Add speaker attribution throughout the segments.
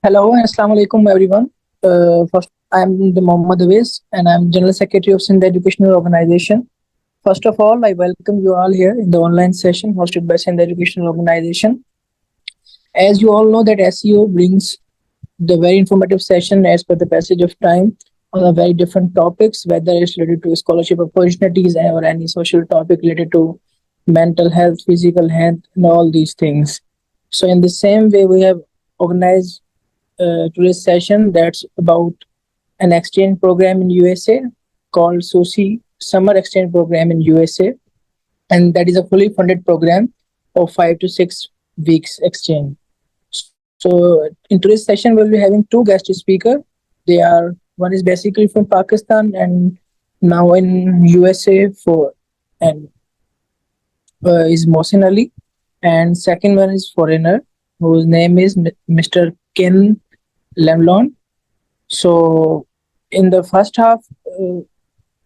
Speaker 1: Hello and Assalamu alaikum everyone. First, I am the Mohammad Awais and I am General Secretary of Sindh Educational Organization. First of all, I welcome you all here in the online session hosted by Sindh Educational Organization. As you all know that SEO brings the very informative session as per the passage of time on a very different topics, whether it's related to scholarship opportunities or any social topic related to mental health, physical health, and all these things. So in the same way, we have organized today's session that's about an exchange program in USA called SUSI Summer Exchange Program in USA, and that is a fully funded program of 5 to 6 weeks exchange. So in today's session, we'll be having two guest speakers. They are one is basically from Pakistan and now in USA for and is Mohsin Ali, and second one is foreigner whose name is Mr. Ken Leblond. So, in the first half,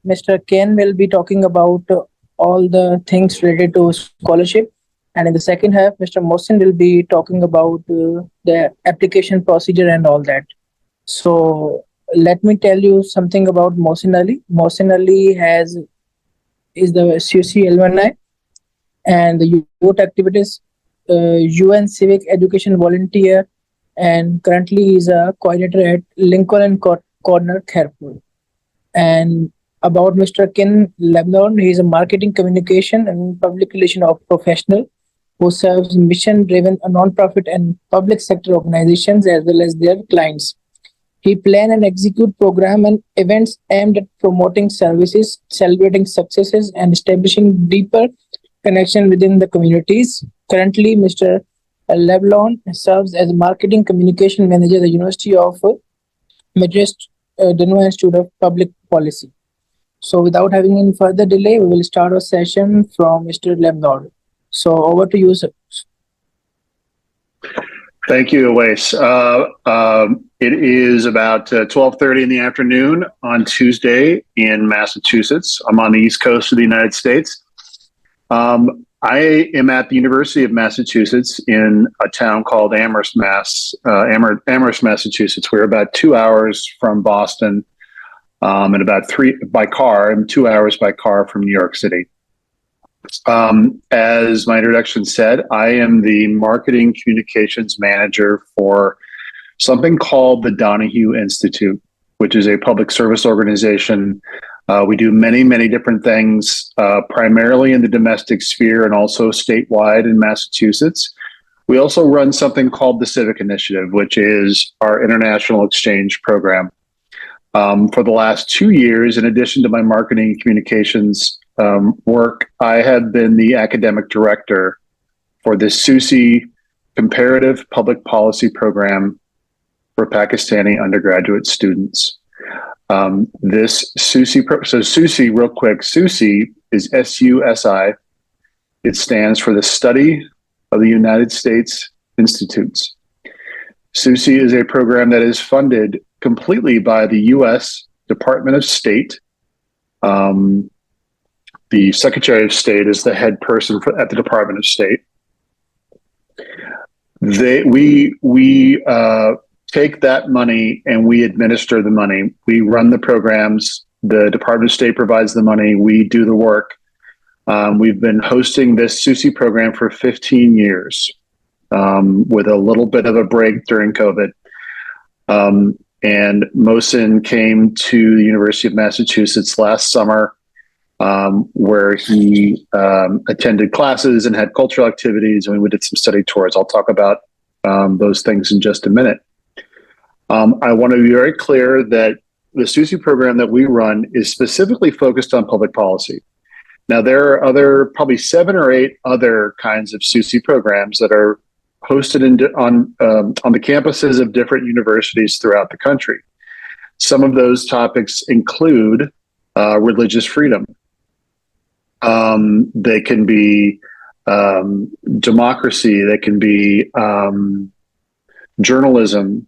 Speaker 1: Mr. Ken will be talking about all the things related to scholarship, and in the second half, Mr. Mohsin will be talking about the application procedure and all that. So, let me tell you something about Mohsin Ali. Mohsin Ali has is the SUSI alumni and the youth activities, UN civic education volunteer, and currently is a coordinator at Lincoln Corner, Kharpur. And about Mr. Ken Leblond, he is a marketing communication and public relation of professional who serves mission-driven non-profit and public sector organizations as well as their clients. He plan and execute program and events aimed at promoting services, celebrating successes, and establishing deeper connection within the communities. Currently, Mr. Leblond serves as marketing communication manager at the University of Madrid, Denver Institute of Public Policy. So, without having any further delay, we will start our session from Mr. Leblond. So, over to you, sir.
Speaker 2: Thank you, Awais. It is about 12:30 in the afternoon on Tuesday in Massachusetts. I'm on the East Coast of the United States. I am at the University of Massachusetts in a town called Amherst, Massachusetts. We're about 2 hours from Boston, and about 3 by car, and 2 hours by car from New York City. As my introduction said, I am the marketing communications manager for something called the Donahue Institute, which is a public service organization. We do many different things, primarily in the domestic sphere and also statewide in Massachusetts. We also run something called the Civic Initiative, which is our international exchange program. For the last 2 years, in addition to my marketing and communications work, I have been the academic director for the SUSI Comparative Public Policy Program for Pakistani undergraduate students. This SUSI, so SUSI, real quick, SUSI is SUSI. It stands for the Study of the United States Institutes. SUSI is a program that is funded completely by the U.S. Department of State. The Secretary of State is the head person at the Department of State. We take that money and we administer the money. We run the programs. The Department of State provides the money. We do the work. We've been hosting this SUSI program for 15 years, with a little bit of a break during COVID. And Mohsin came to the University of Massachusetts last summer, where he attended classes and had cultural activities, and we did some study tours. I'll talk about those things in just a minute. I want to be very clear that the SUSI program that we run is specifically focused on public policy. Now, there are probably 7 or 8 other kinds of SUSI programs that are hosted on the campuses of different universities throughout the country. Some of those topics include religious freedom. They can be democracy. They can be journalism,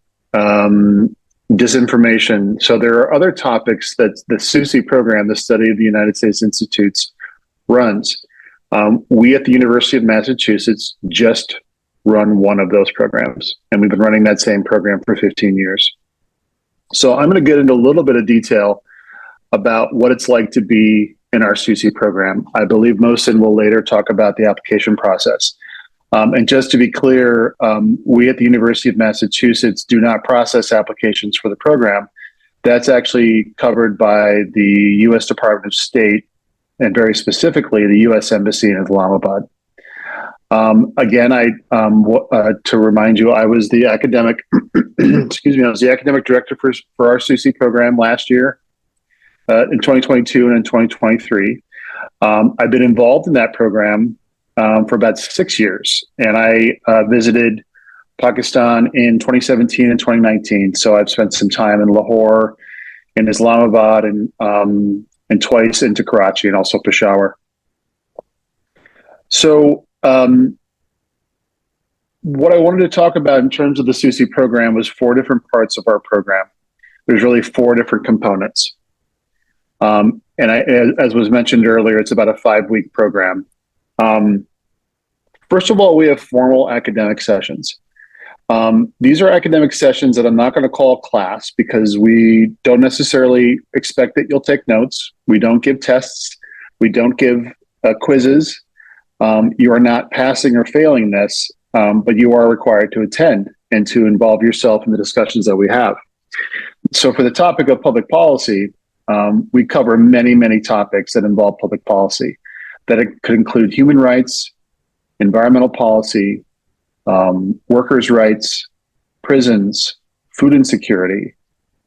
Speaker 2: disinformation. So there are other topics that the SUSI program, the Study of the United States Institutes, runs. We at the University of Massachusetts just run one of those programs. And we've been running that same program for 15 years. So I'm going to get into a little bit of detail about what it's like to be in our SUSI program. I believe Mohsin will later talk about the application process. And just to be clear, we at the University of Massachusetts do not process applications for the program. That's actually covered by the U.S. Department of State, and very specifically the U.S. Embassy in Islamabad. Again, to remind you, I was the academic, I was the academic director for our SUSI program last year, in 2022 and in 2023. I've been involved in that program for about 6 years, and I visited Pakistan in 2017 and 2019. So I've spent some time in Lahore, in Islamabad, and twice into Karachi and also Peshawar. So what I wanted to talk about in terms of the SUSI program was 4 different parts of our program. There's really 4 different components. As was mentioned earlier, it's about a 5-week program. First of all, we have formal academic sessions. These are academic sessions that I'm not going to call class because we don't necessarily expect that you'll take notes. We don't give tests. We don't give quizzes. You are not passing or failing this, but you are required to attend and to involve yourself in the discussions that we have. So for the topic of public policy, we cover many, many topics that involve public policy. That it could include human rights, environmental policy, workers' rights, prisons, food insecurity,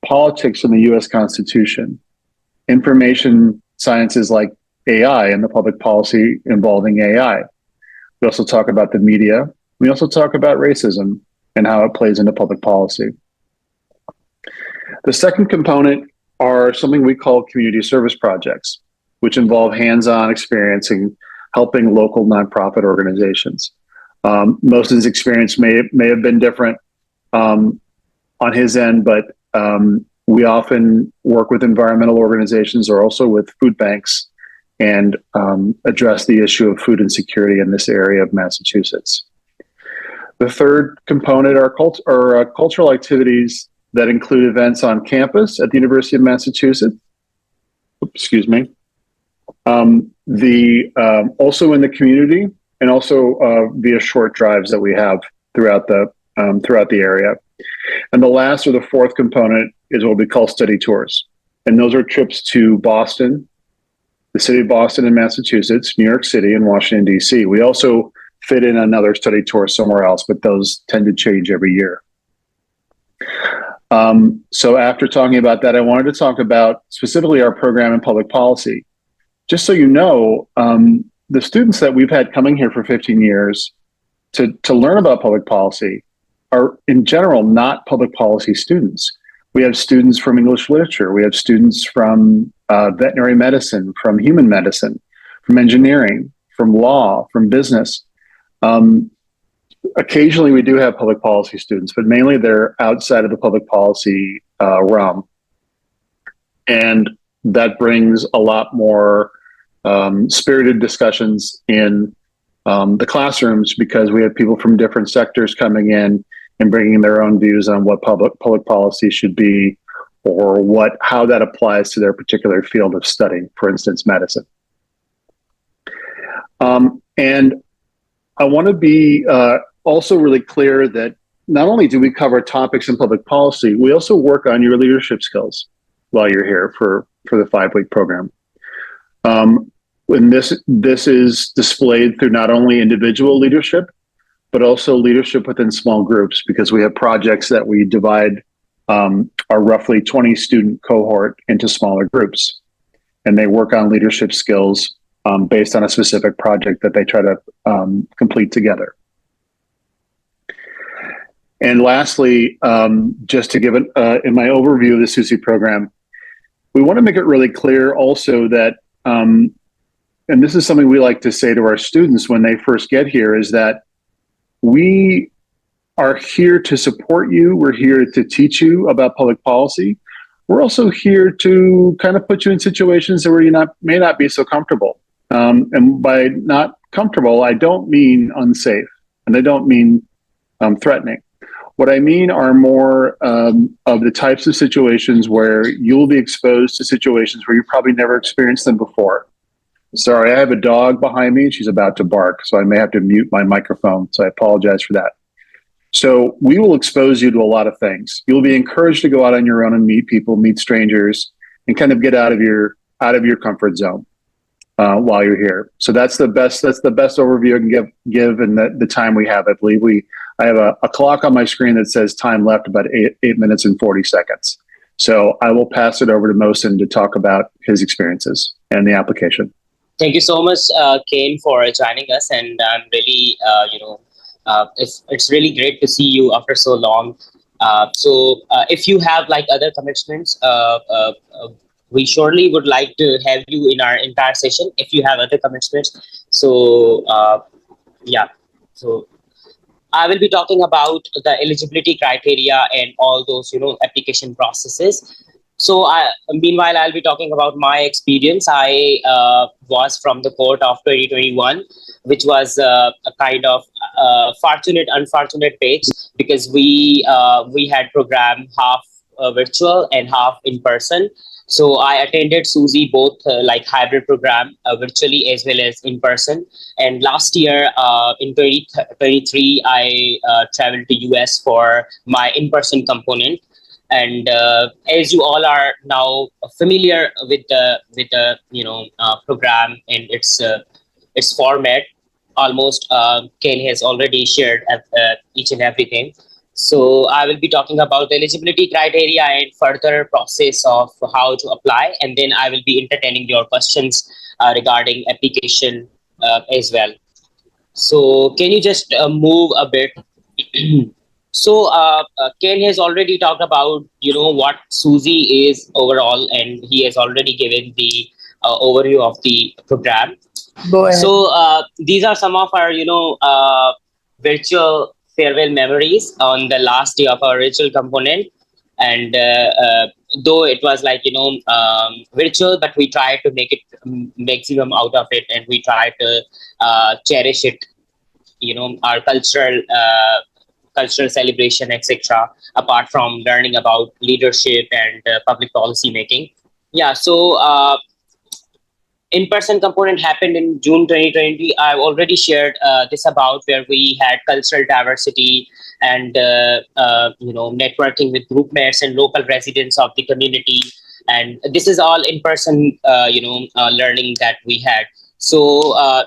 Speaker 2: politics in the U.S. Constitution, information sciences like AI and the public policy involving AI. We also talk about the media. We also talk about racism and how it plays into public policy. The second component are something we call community service projects, which involve hands-on experience in helping local nonprofit organizations. Most of his experience may have been different on his end, but we often work with environmental organizations or also with food banks and address the issue of food insecurity in this area of Massachusetts. The third component are cultural activities that include events on campus at the University of Massachusetts. Excuse me. Also in the community, and also via short drives that we have throughout the area. And the last, or the fourth component, is what we call study tours. And those are trips to Boston, the city of Boston in Massachusetts, New York City, and Washington, D.C. We also fit in another study tour somewhere else, but those tend to change every year. So after talking about that, I wanted to talk about specifically our program in public policy. Just so you know, the students that we've had coming here for 15 years to learn about public policy are in general not public policy students. We have students from English literature. We have students from veterinary medicine, from human medicine, from engineering, from law, from business. Occasionally we do have public policy students, but mainly they're outside of the public policy realm. And that brings a lot more spirited discussions in the classrooms because we have people from different sectors coming in and bringing their own views on what public policy should be, or how that applies to their particular field of study, for instance, medicine. And I want to be also really clear that not only do we cover topics in public policy, we also work on your leadership skills while you're here for the 5-week program. And this is displayed through not only individual leadership, but also leadership within small groups, because we have projects that we divide our roughly 20 student cohort into smaller groups. And they work on leadership skills based on a specific project that they try to complete together. And lastly, just to give in my overview of the SUSI program, we want to make it really clear also that, and this is something we like to say to our students when they first get here, is that we are here to support you. We're here to teach you about public policy. We're also here to kind of put you in situations where you may not be so comfortable. And by not comfortable, I don't mean unsafe, and I don't mean threatening. What I mean are more of the types of situations where you'll be exposed to situations where you probably never experienced them before. Sorry, I have a dog behind me. She's about to bark, so I may have to mute my microphone. So I apologize for that. So we will expose you to a lot of things. You'll be encouraged to go out on your own and meet people, meet strangers, and kind of get out of your comfort zone while you're here. So that's the best overview I can give in the time we have. I believe I have a clock on my screen that says time left about 8 minutes and 40 seconds. So I will pass it over to Mohsin to talk about his experiences and the application.
Speaker 3: Thank you so much, Kane, for joining us, and I'm really, it's really great to see you after so long. So if you have like other commitments, we surely would like to have you in our entire session. If you have other commitments, so yeah, so I will be talking about the eligibility criteria and all those, application processes. So, meanwhile, I'll be talking about my experience. I was from the court of 2021, which was a kind of fortunate, unfortunate page, because we had program half virtual and half in person. So I attended SUSI both like hybrid program virtually as well as in person. And last year in 2023, I traveled to US for my in-person component. And as you all are now familiar with the program and its format, almost Ken has already shared each and everything. So I will be talking about the eligibility criteria and further process of how to apply, and then I will be entertaining your questions regarding application as well. So can you just move a bit? So Ken has already talked about what SUSI is overall, and he has already given the overview of the program.
Speaker 1: Go ahead.
Speaker 3: So these are some of our virtual farewell memories on the last day of our virtual component. And though it was like virtual, but we tried to make it maximum out of it, and we tried to cherish it, our cultural celebration, etc., apart from learning about leadership and public policy making. Yeah, so in-person component happened in June 2020. I've already shared this about where we had cultural diversity and networking with group mates and local residents of the community. And this is all in-person learning that we had. So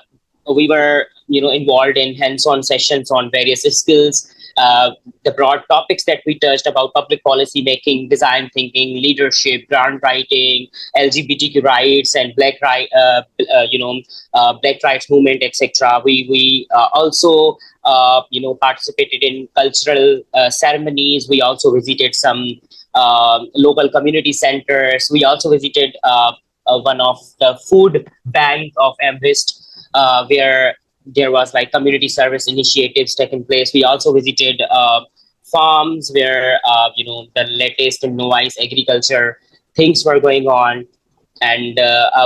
Speaker 3: we were involved in hands-on sessions on various skills. The broad topics that we touched about public policy making, design thinking, leadership, grant writing, LGBTQ rights, and black rights movement, etc. We also participated in cultural ceremonies. We also visited some local community centers. We also visited one of the food bank of Amherst, where there was like community service initiatives taking place. We also visited farms where the latest and noise agriculture things were going on, and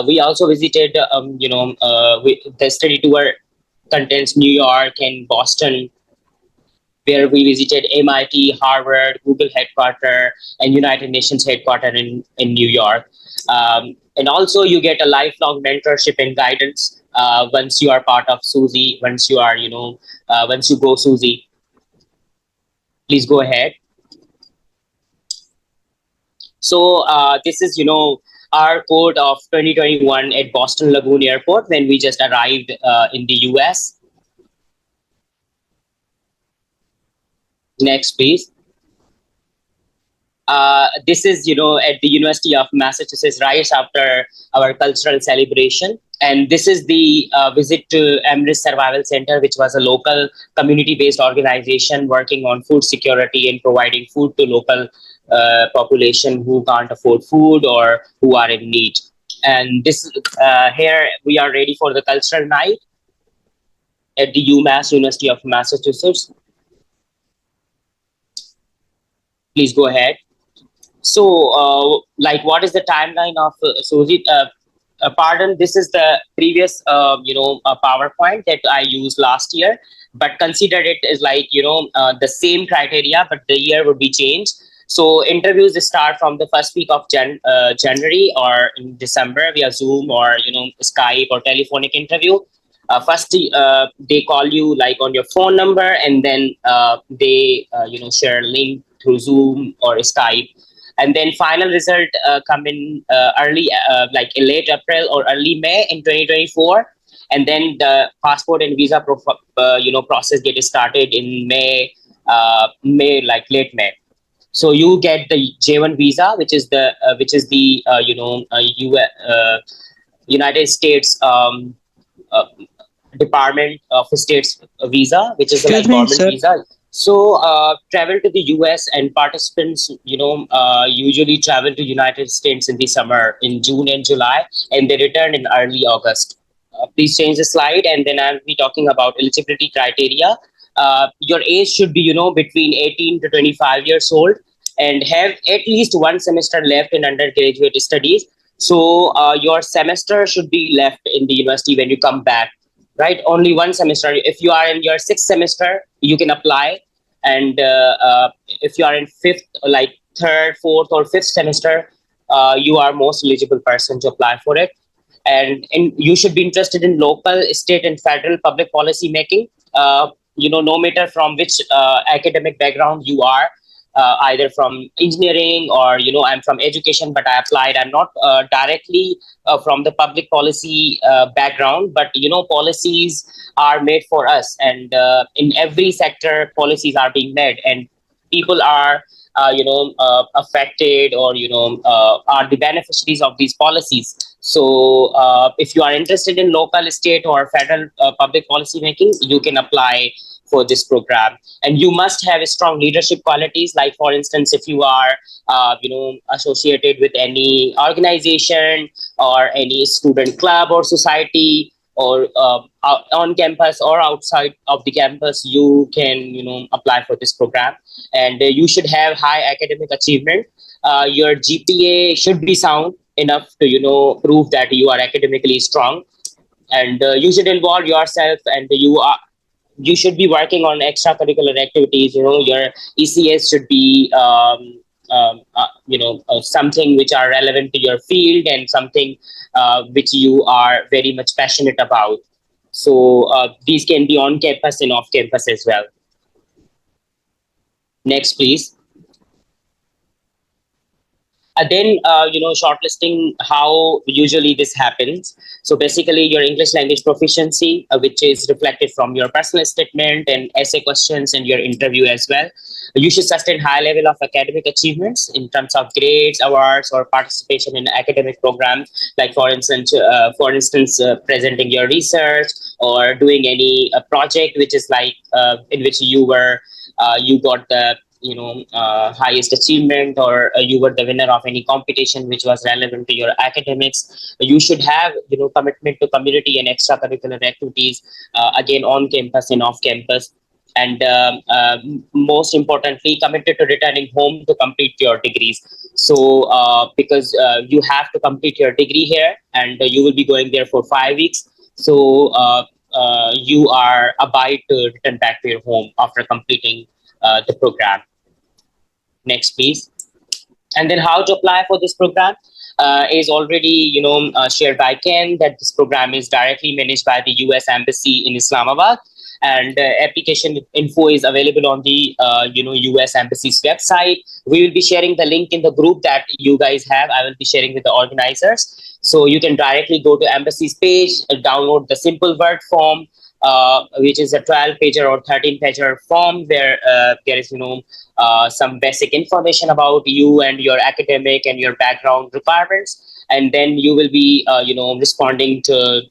Speaker 3: we also visited the study tour contains New York and Boston, where we visited MIT, Harvard, Google headquarters, and United Nations headquarters in New York. And also you get a lifelong mentorship and guidance once you are part of SUSI, once you are, once you go SUSI. Please go ahead. So this is, our code of 2021 at Boston Lagoon Airport when we just arrived in the US. Next, please. This is, at the University of Massachusetts right after our cultural celebration. And this is the visit to Amherst Survival Center, which was a local community-based organization working on food security and providing food to local population who can't afford food or who are in need. And this here we are ready for the cultural night at the UMass, University of Massachusetts. Please go ahead. So, what is the timeline of SUSI? Pardon, this is the previous, PowerPoint that I used last year. but consider it as like, the same criteria, but the year would be changed. So interviews start from the first week of January or in December via Zoom or Skype or telephonic interview. First, they call you like on your phone number, and then they share a link through Zoom or Skype, and then final result come in early, like in late April or early May in 2024, and then the passport and visa process get started in May, like late May. So you get the J1 visa, which is the United States uh, Department of State's visa, which is
Speaker 1: Excuse
Speaker 3: like
Speaker 1: me,
Speaker 3: government
Speaker 1: sir.
Speaker 3: visa. So travel to the US, and participants, usually travel to United States in the summer in June and July, and they return in early August. Please change the slide, and then I'll be talking about eligibility criteria. Your age should be, between 18 to 25 years old, and have at least one semester left in undergraduate studies. So your semester should be left in the university when you come back, right? Only one semester. If you are in your sixth semester, you can apply, and if you are in fifth, like third, fourth, or fifth semester, you are most eligible person to apply for it. And you should be interested in local, state, and federal public policy making. No matter from which academic background you are, either from engineering or I'm from education, but I applied. I'm not directly from the public policy background, but policies are made for us, and in every sector, policies are being made, and people are affected, or are the beneficiaries of these policies. So if you are interested in local, state, or federal public policy making, you can apply for this program. And you must have strong leadership qualities, like for instance, if you are associated with any organization or any student club or society, or on campus or outside of the campus, you can apply for this program. And you should have high academic achievement. Your GPA should be sound enough to prove that you are academically strong, and you should involve yourself, and you should be working on extracurricular activities. Your ECS should be something which are relevant to your field, and something which you are very much passionate about. So these can be on campus and off campus as well. Next, please. Then shortlisting, how usually this happens. So basically, your English language proficiency, which is reflected from your personal statement and essay questions and your interview as well. You should sustain high level of academic achievements in terms of grades, awards, or participation in academic programs, like for instance presenting your research, or doing any project which is like in which you got the highest achievement, or you were the winner of any competition which was relevant to your academics. You should have commitment to community and extracurricular activities, again on campus and off campus. And most importantly, committed to returning home to complete your degrees. So because you have to complete your degree here, and you will be going there for 5 weeks. So you are abide to return back to your home after completing the program. Next, please. And then how to apply for this program is already shared by Ken, that this program is directly managed by the US Embassy in Islamabad, and application info is available on the US Embassy's website. We will be sharing the link in the group that you guys have. I will be sharing with the organizers, so you can directly go to Embassy's page, download the simple word form, which is a 12-pager or 13-pager form, where there is some basic information about you and your academic and your background requirements, and then you will be responding to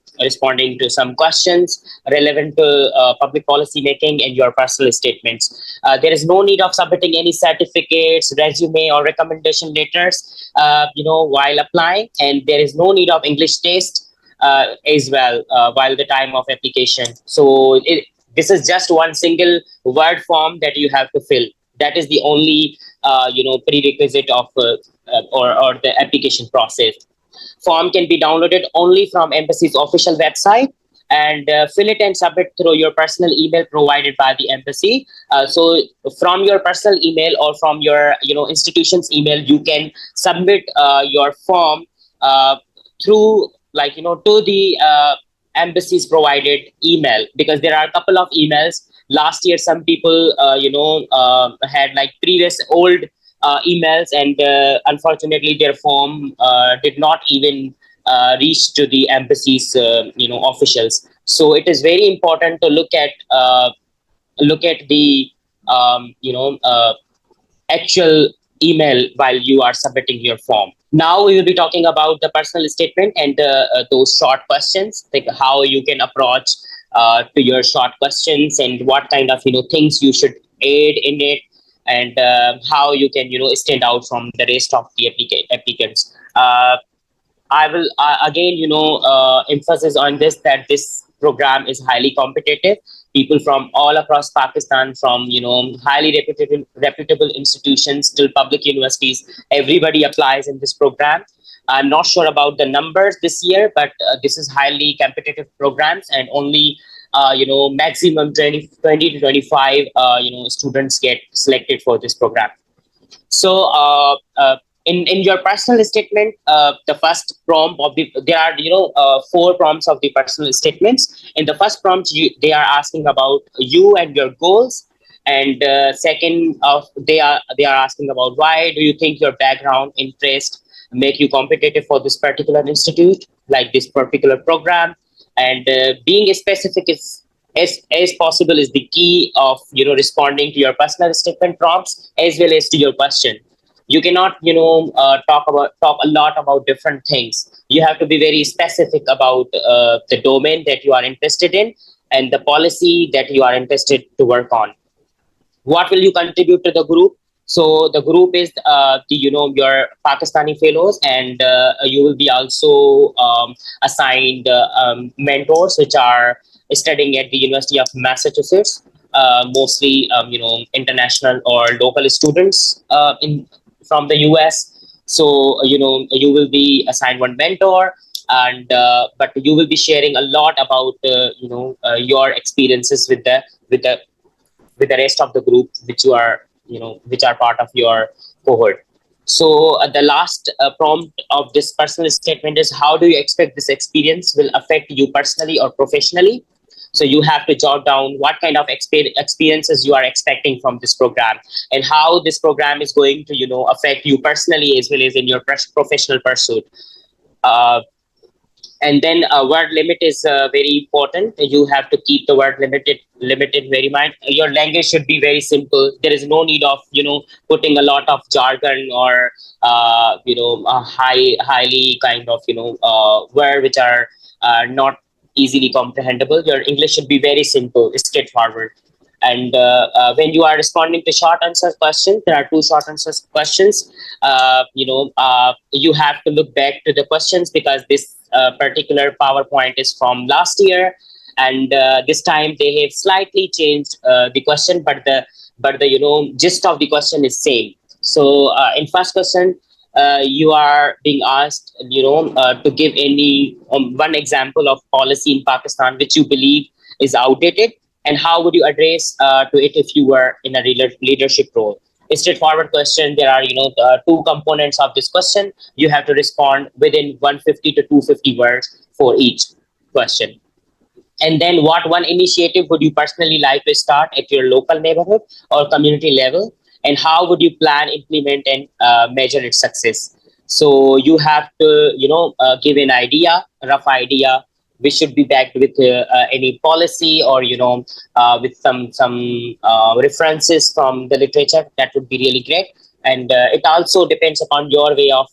Speaker 3: some questions relevant to public policy making and your personal statements. There is no need of submitting any certificates, resume, or recommendation letters while applying, and there is no need of English test as well while the time of application. So this is just one single word form that you have to fill. That is the only prerequisite of or the application process. Form can be downloaded only from Embassy's official website. and fill it and submit through your personal email provided by the embassy. So from your personal email or from your institution's email, you can submit your form through to the embassy's provided email, because there are a couple of emails. Last year some people had like previous old emails, and unfortunately their form did not even reach to the embassy's officials. So it is very important to look at the actual email while you are submitting your form. Now we will be talking about the personal statement and those short questions, like how you can approach to your short questions, and what kind of things you should add in it, and how you can stand out from the rest of the applicants. I will again, emphasis on this, that this program is highly competitive. People from all across Pakistan, from highly reputable institutions till public universities, everybody applies in this program. I'm not sure about the numbers this year, but this is highly competitive programs, and only maximum 20 to 25 students get selected for this program. So in your personal statement, the first prompt of there are four prompts of the personal statements. In the first prompt, they are asking about you and your goals, and second of they are asking about why do you think your background interest make you competitive for this particular institute, like this particular program. And being specific is as possible is the key of responding to your personal statement prompts as well as to your question. You cannot talk a lot about different things. You have to be very specific about the domain that you are interested in and the policy that you are interested to work on. What will you contribute to the group? So the group is the your Pakistani fellows, and you will be also assigned mentors which are studying at the University of Massachusetts, mostly international or local students in from the US. So you will be assigned one mentor, and but you will be sharing a lot about your experiences with the rest of the group, which you are which are part of your cohort. So the last prompt of this personal statement is, how do you expect this experience will affect you personally or professionally? So you have to jot down what kind of experiences you are expecting from this program, and how this program is going to affect you personally as well as in your professional pursuit. uh, and then word limit is very important. You have to keep the word limited very mind. Your language should be very simple. There is no need of putting a lot of jargon or highly kind of word which are not easily comprehensible. Your English should be very simple, straightforward. And when you are responding to short answer questions, there are two short answer questions. You have to look back to the questions, because this particular PowerPoint is from last year, and this time they have slightly changed the question, but the gist of the question is same. So in first question, you are being asked to give any one example of policy in Pakistan which you believe is outdated, and how would you address to it if you were in a leadership role. A straightforward question. There are two components of this question. You have to respond within 150 to 250 words for each question. And then, what one initiative would you personally like to start at your local neighborhood or community level, and how would you plan, implement, and measure its success? So you have to give an idea, a rough idea, which should be backed with any policy, or with some references from the literature. That would be really great. And it also depends upon your way of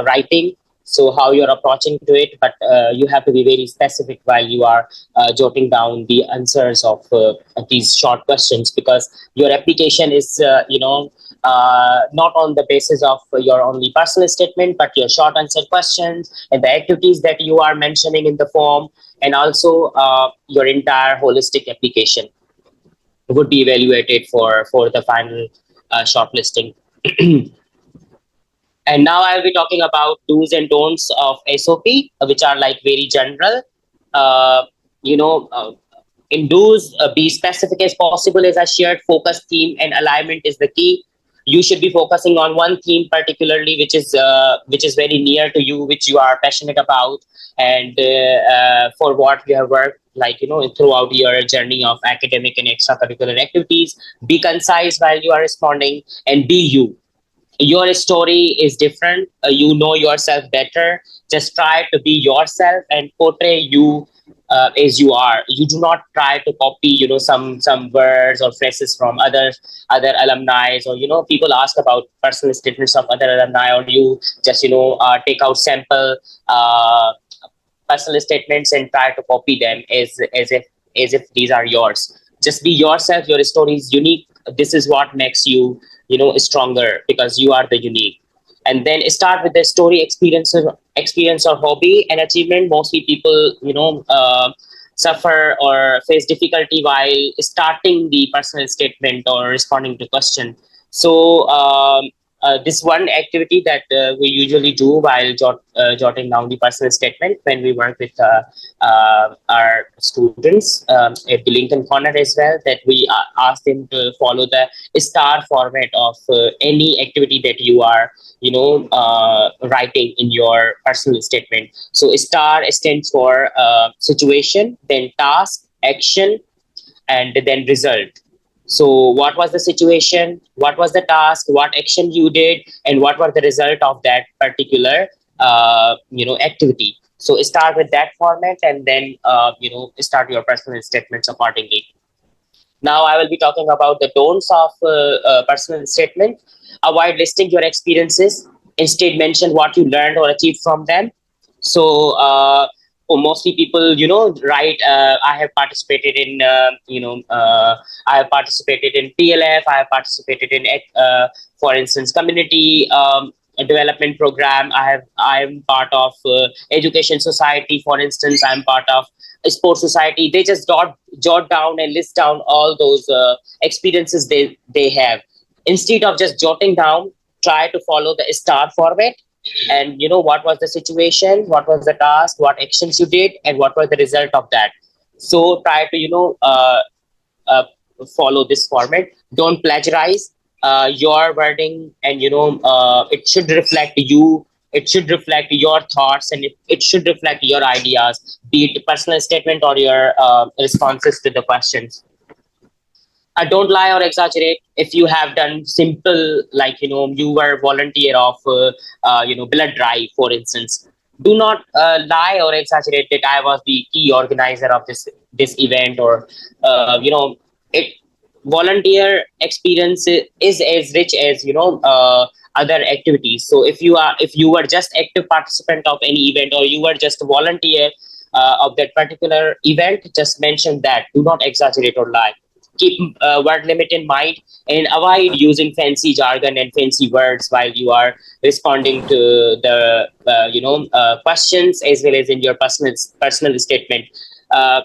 Speaker 3: writing, so how you're approaching to it. But you have to be very specific while you are jotting down the answers of these short questions, because your application is not on the basis of your only personal statement, but your short answer questions and the activities that you are mentioning in the form, and also your entire holistic application would be evaluated for the final shortlisting. And now I'll be talking about do's and don'ts of SOP, which are like very general. Uh, you know, in do's, be specific as possible. As a shared focus theme and alignment is the key. You should be focusing on one theme particularly, which is very near to you, which you are passionate about, and for what you have worked like throughout your journey of academic and extracurricular activities. Be concise while you are responding, and be you. Your story is different. You know yourself better. Just try to be yourself and portray you as you are. You do not try to copy some words or phrases from other alumni, or people ask about personal statements of other alumni, or you just take out sample uh, personal statements and try to copy them as if these are yours. Just be yourself. Your story is unique. This is what makes you stronger, because you are the unique. And then start with the story, experience or hobby and achievement. Mostly people suffer or face difficulty while starting the personal statement or responding to question. So this one activity that we usually do while jotting down the personal statement when we work with our students at the Lincoln Corner as well, that we ask them to follow the star format of any activity that you are writing in your personal statement. So star stands for situation, then task, action, and then result. So what was the situation, what was the task, what action you did, and what was the result of that particular activity. So start with that format, and then start your personal statements accordingly. Now I will be talking about the don'ts of personal statement. Avoid listing your experiences. Instead, mention what you learned or achieved from them. So for mostly people, write. I have participated in, I have participated in PLF. I have participated in, for instance, community development program. I am part of education society. For instance, I am part of a sports society. They just jot down and list down all those experiences they have. Instead of just jotting down, try to follow the star format, and what was the situation, what was the task, what actions you did, and what was the result of that. So try to uh, follow this format. Don't plagiarize your wording, and it should reflect you. It should reflect your thoughts, and it should reflect your ideas, be it personal statement or your responses to the questions. Don't lie or exaggerate. If you have done simple, like you were volunteer of blood drive, for instance, do not lie or exaggerate that I was the key organizer of this event, or it volunteer experience is as rich as other activities. So if you were just active participant of any event, or you were just a volunteer of that particular event, just mention that. Do not exaggerate or lie. Keep word limit in mind, and avoid using fancy jargon and fancy words while you are responding to the questions, as well as in your personal statement.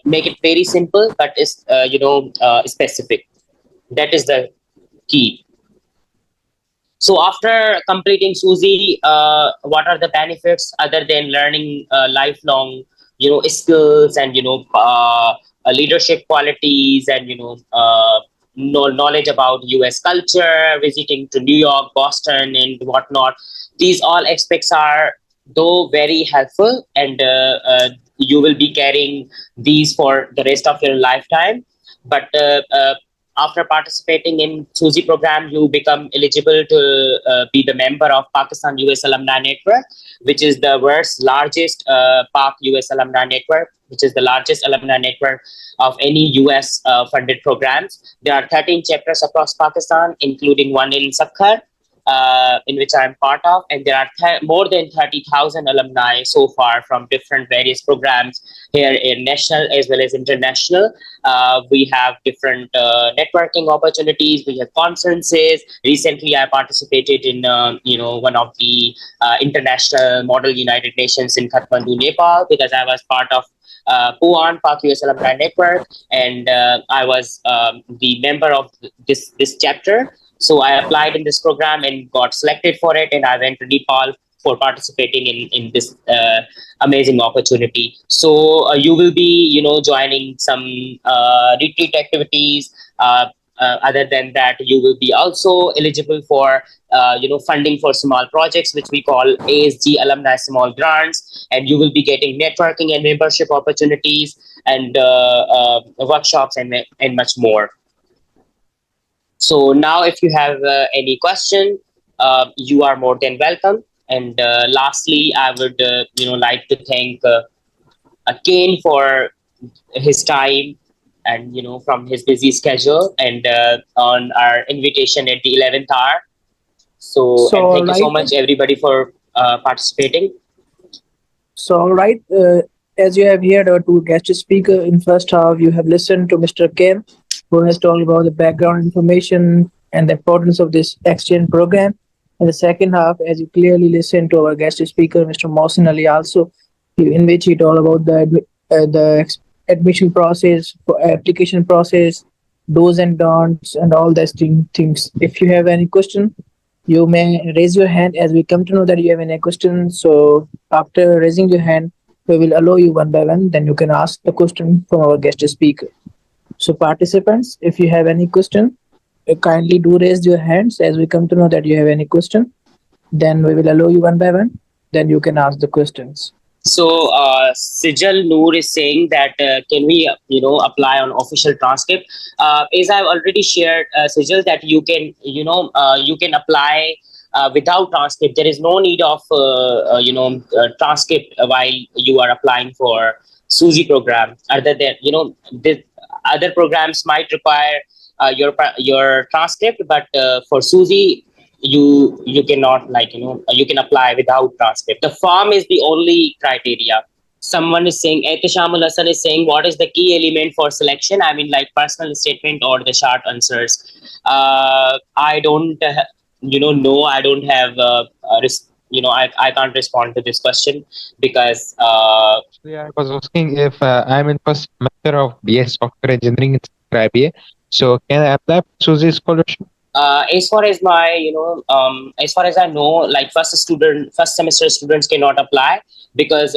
Speaker 3: Make it very simple, but is specific. That is the key. So after completing SUSI, what are the benefits other than learning lifelong, skills, and leadership qualities, and knowledge about U.S. culture, visiting to New York, Boston, and whatnot. These all aspects are though very helpful, and you will be carrying these for the rest of your lifetime. But after participating in SUSI program, you become eligible to be the member of Pakistan US Alumni Network, which is the world's largest Pak US Alumni Network, which is the largest alumni network of any US funded programs. There are 13 chapters across Pakistan, including one in Sakkar, in which I am part of, and there are more than 30,000 alumni so far from different various programs here in national as well as international. We have different networking opportunities. We have conferences. Recently, I participated in one of the international Model United Nations in Kathmandu, Nepal, because I was part of PUAN, Pak US Alumni Network, and I was the member of this chapter. So I applied in this program and got selected for it, and I went to Nepal for participating in this amazing opportunity. So you will be, joining some retreat activities. Other than that, you will be also eligible for funding for small projects, which we call ASG Alumni Small Grants, and you will be getting networking and membership opportunities and workshops and much more. So now, if you have any question, you are more than welcome. And lastly, I would like to thank Kane for his time and from his busy schedule and on our invitation at the 11th hour. So, and thank you so much everybody for participating.
Speaker 1: So as you have heard our two guest speaker in first half, you have listened to Mr. Kim, who has talked about the background information and the importance of this exchange program. In the second half, as you clearly listened to our guest speaker, Mr. Mohsin Ali, also, in which he told about the admission process, application process, do's and don'ts, and all those things. If you have any question, you may raise your hand as we come to know that you have any question. So after raising your hand, we will allow you one by one. Then you can ask the question from our guest speaker. So participants, if you have any question, kindly do raise your hands as we come to know that you have any question. Then we will allow you one by one. Then you can ask the questions.
Speaker 3: So Sijal Noor is saying that can we apply on official transcript? As I've already shared, Sijal, that you can you can apply without transcript. There is no need of transcript while you are applying for SUSI program. Other than the other programs might require your transcript, but for SUSI you cannot you can apply without transcript. The form is the only criteria. Someone is saying, Ehtishamul Hassan is saying, what is the key element for selection? I mean, like personal statement or the short answers. I don't know. I don't have I can't respond to this question because
Speaker 4: I was asking if I'm in first semester of BS Software Engineering in IBA. So can I apply for SUSI scholarship?
Speaker 3: As far as as far as I know, like first semester students cannot apply because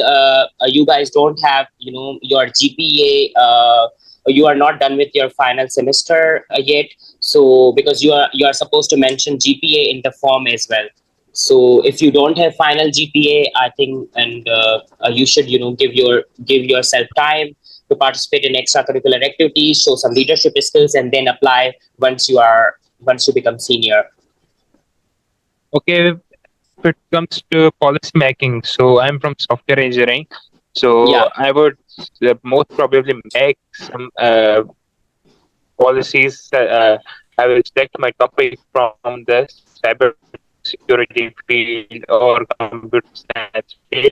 Speaker 3: you guys don't have your GPA. You are not done with your final semester yet. So because you are supposed to mention GPA in the form as well. So if you don't have final GPA, I think, and you should give yourself time to participate in extracurricular activities, show some leadership skills, and then apply once you become senior.
Speaker 4: Okay, if it comes to policy making, so I'm from software engineering, so yeah. I would most probably make some policies. I will select my topic from the cyber security field or computer science field.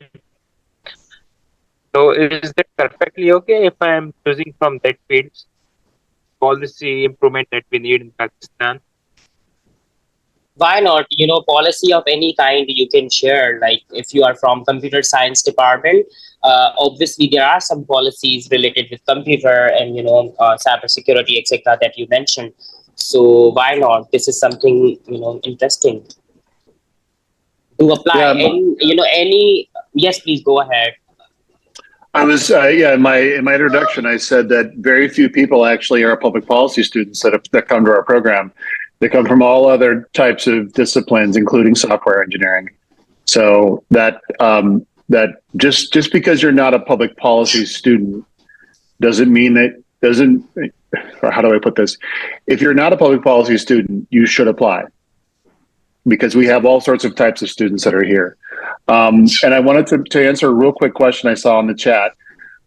Speaker 4: So is that perfectly okay if I am choosing from that field? Policy improvement that we need in Pakistan.
Speaker 3: Why not? Policy of any kind you can share. Like if you are from computer science department, obviously there are some policies related with computer and cyber security, etc. that you mentioned. So why not? This is something interesting to apply.
Speaker 2: Yeah.
Speaker 3: And any. Yes, please go ahead.
Speaker 2: I was in my introduction I said that very few people actually are public policy students that come to our program. They come from all other types of disciplines, including software engineering. So that just because you're not a public policy student doesn't mean or how do I put this? If you're not a public policy student, you should apply, because we have all sorts of types of students that are here. And I wanted to answer a real quick question I saw in the chat.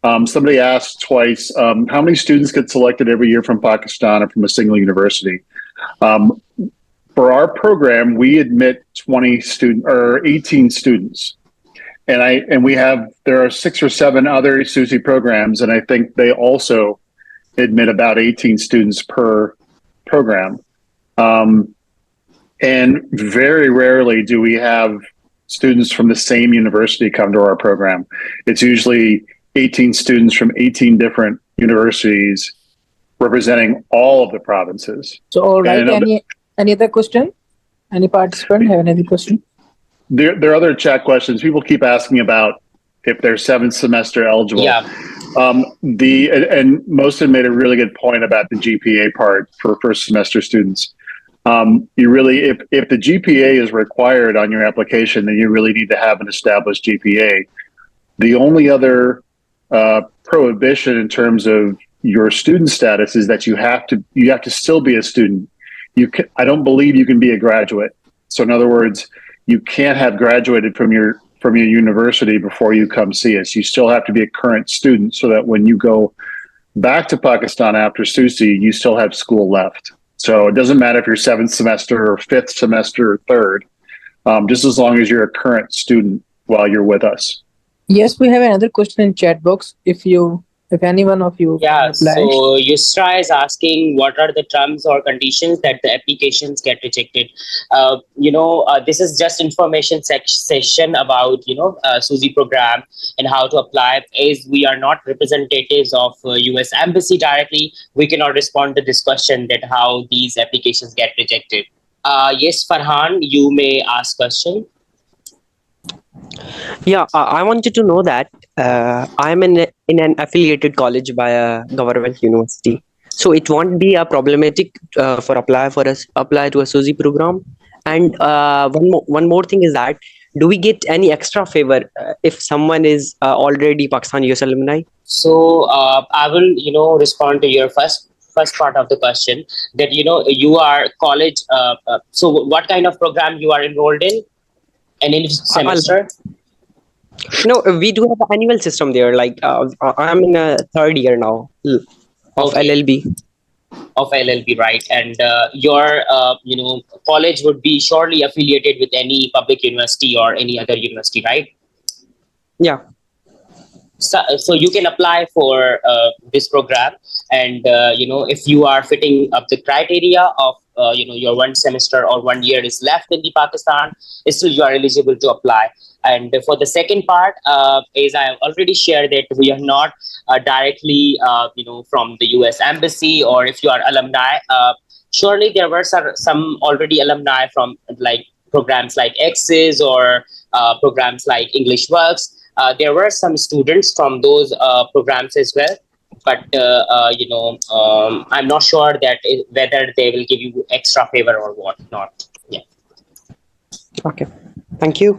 Speaker 2: Somebody asked twice, how many students get selected every year from Pakistan or from a single university? For our program, we admit 18 students. And there are 6 or 7 other SUSI programs, and I think they also admit about 18 students per program. And very rarely do we have students from the same university come to our program. It's usually 18 students from 18 different universities representing all of the provinces.
Speaker 1: So, all right, Any other question? Any participant have any question?
Speaker 2: There are other chat questions. People keep asking about if they're seventh semester eligible.
Speaker 3: Yeah.
Speaker 2: And Mohsin made a really good point about the GPA part for first semester students. You really, if the GPA is required on your application, then you really need to have an established GPA. The only other prohibition in terms of your student status is that you have to still be a student. I don't believe you can be a graduate. So in other words, you can't have graduated from your university before you come see us. You still have to be a current student so that when you go back to Pakistan after SUSI, you still have school left. So it doesn't matter if you're seventh semester or fifth semester or third, just as long as you're a current student while you're with us.
Speaker 1: Yes, we have another question in chat box. If any one of you
Speaker 3: Yeah,
Speaker 1: apply.
Speaker 3: so Yusra is asking what are the terms or conditions that the applications get rejected. This is just information session about SUSI program and how to apply. As we are not representatives of US Embassy directly, we cannot respond to this question that how these applications get rejected. Yes, Farhan, you may ask question.
Speaker 5: Yeah, I wanted to know that I'm in an affiliated college by a government university, so it won't be a problematic for apply to a SUSI program. And one more thing is that, do we get any extra favor if someone is already Pakistan US alumni?
Speaker 3: So I will respond to your first part of the question that you are college. So what kind of program you are enrolled in? And in semester?
Speaker 5: No, we do have an annual system there. Like I'm in a third year now of
Speaker 3: Okay.
Speaker 5: LLB.
Speaker 3: Of LLB, right? And your college would be surely affiliated with any public university or any other university, right?
Speaker 5: Yeah.
Speaker 3: So you can apply for this program, and if you are fitting up the criteria of your 1 semester or 1 year is left in the Pakistan, still you are eligible to apply. And for the second part, as I have already shared that we are not directly from the US Embassy, or if you are alumni, surely there were some already alumni from like programs like X's or programs like English Works. There were some students from those programs as well, but I'm not sure that whether they will give you extra favor or what not. Yeah.
Speaker 5: Okay. Thank you.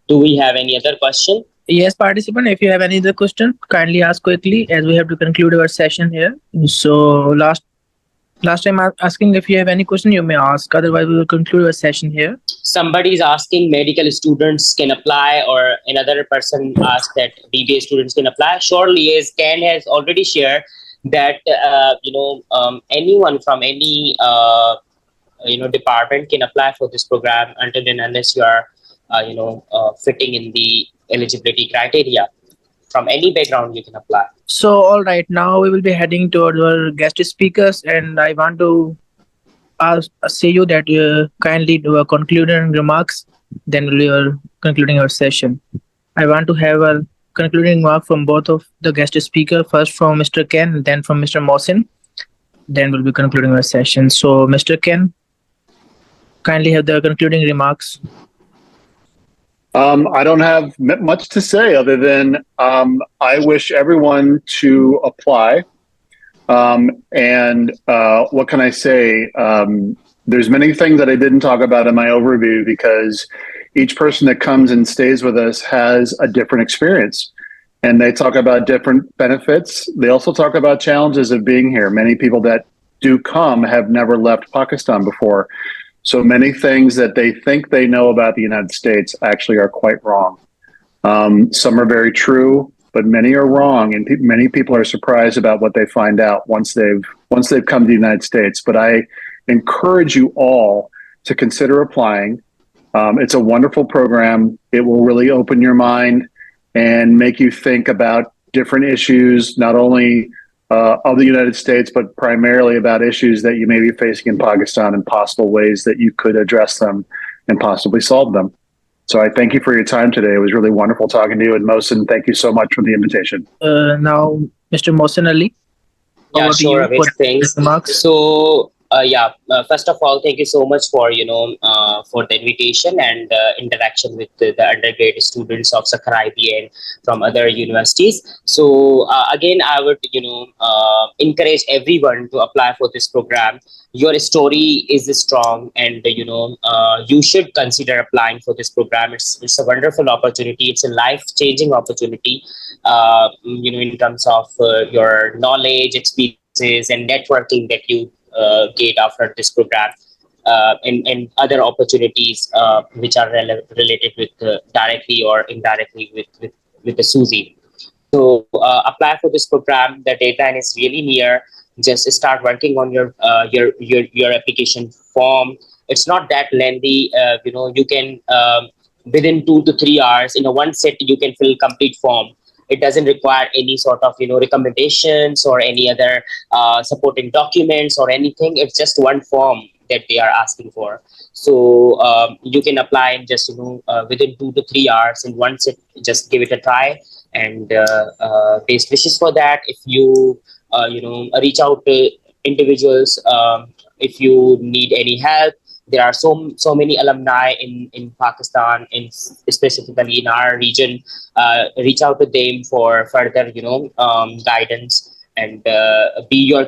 Speaker 3: Do we have any other question?
Speaker 1: Yes, participant, if you have any other question, kindly ask quickly as we have to conclude our session here. So last time I'm asking if you have any question, you may ask. Otherwise, we will conclude our session here.
Speaker 3: Somebody is asking medical students can apply, or another person asked that BBA students can apply. Surely, as Ken has already shared, that anyone from any department can apply for this program until and unless you are fitting in the eligibility criteria. From any background, you can apply.
Speaker 1: So, all right, now we will be heading toward our guest speakers, and I want to say you that kindly do a concluding remarks. Then we are concluding our session. I want to have a concluding remark from both of the guest speaker. First from Mr. Ken, then from Mr. Mohsin. Then we'll be concluding our session. So, Mr. Ken, kindly have the concluding remarks.
Speaker 2: I don't have much to say other than I wish everyone to apply. And what can I say? There's many things that I didn't talk about in my overview because each person that comes and stays with us has a different experience. And they talk about different benefits. They also talk about challenges of being here. Many people that do come have never left Pakistan before. So many things that they think they know about the United States actually are quite wrong. Some are very true, but many are wrong, and many people are surprised about what they find out once they've come to the United States. But I encourage you all to consider applying. It's a wonderful program. It will really open your mind and make you think about different issues, not only of the United States, but primarily about issues that you may be facing in Pakistan and possible ways that you could address them and possibly solve them. So I thank you for your time today. It was really wonderful talking to you. And Mohsin, thank you so much for the invitation.
Speaker 1: Now, Mr. Mohsin Ali.
Speaker 3: Yeah, sure. Thanks. So First of all, thank you so much for for the invitation and interaction with the undergraduate students of Sakhar IB and from other universities. So again, I would encourage everyone to apply for this program. Your story is strong, and you should consider applying for this program. It's a wonderful opportunity. It's a life changing opportunity. In terms of your knowledge, experiences, and networking that you get after this program, and other opportunities which are related with directly or indirectly with the SUSI. So apply for this program. The deadline is really near. Just start working on your application form. It's not that lengthy. You can within 2 to 3 hours in a one set you can fill complete form. It doesn't require any sort of recommendations or any other supporting documents or anything. It's just one form that they are asking for. So you can apply in just within 2 to 3 hours in one set. Just give it a try, and best wishes for that. If you reach out to individuals, if you need any help, there are so many alumni in Pakistan, in specifically in our region. Reach out to them for further guidance, and be your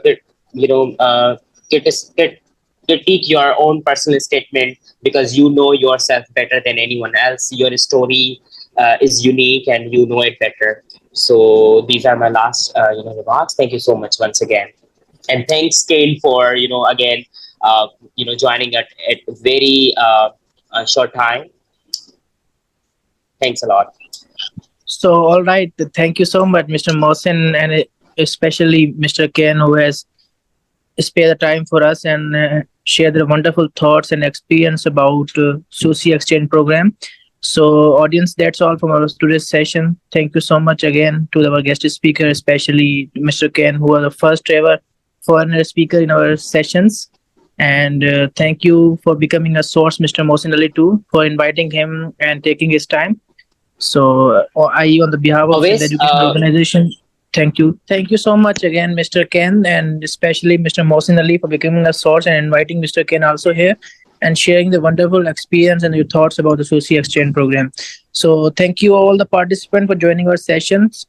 Speaker 3: critique your own personal statement, because you know yourself better than anyone else. Your story is unique, and you know it better. So these are my last remarks. Thank you so much once again, and thanks Kane for again joining at very short time. Thanks a lot.
Speaker 1: So, all right. Thank you so much, Mr. Mohsin, and especially Mr. Ken, who has spared the time for us and share their wonderful thoughts and experience about SUSI exchange program. So, audience, that's all from our today's session. Thank you so much again to our guest speaker, especially Mr. Ken, who was the first ever foreigner speaker in our sessions. And thank you for becoming a source, Mr. Mohsin Ali, too, for inviting him and taking his time. So, I, on the behalf of the
Speaker 3: Always,
Speaker 1: education organization, thank you. Thank you so much again, Mr. Ken, and especially Mr. Mohsin Ali for becoming a source and inviting Mr. Ken also here and sharing the wonderful experience and your thoughts about the SUSI exchange program. So, thank you all the participants for joining our sessions.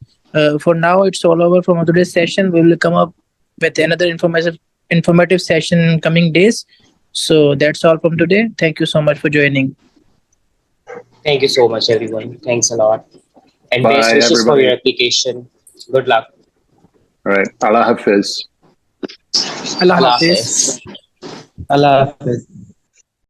Speaker 1: For now, it's all over from today's session. We will come up with another informative session in coming days. So, that's all from today. Thank you so much for joining.
Speaker 3: thank you so much, everyone. Thanks a lot, and
Speaker 2: Bye,
Speaker 3: best wishes for
Speaker 2: everybody.
Speaker 3: your application. Good luck.
Speaker 2: All right. Allah Hafiz.
Speaker 1: Allah
Speaker 3: Allah
Speaker 1: Hafiz.
Speaker 3: Hafiz.
Speaker 5: Allah Hafiz.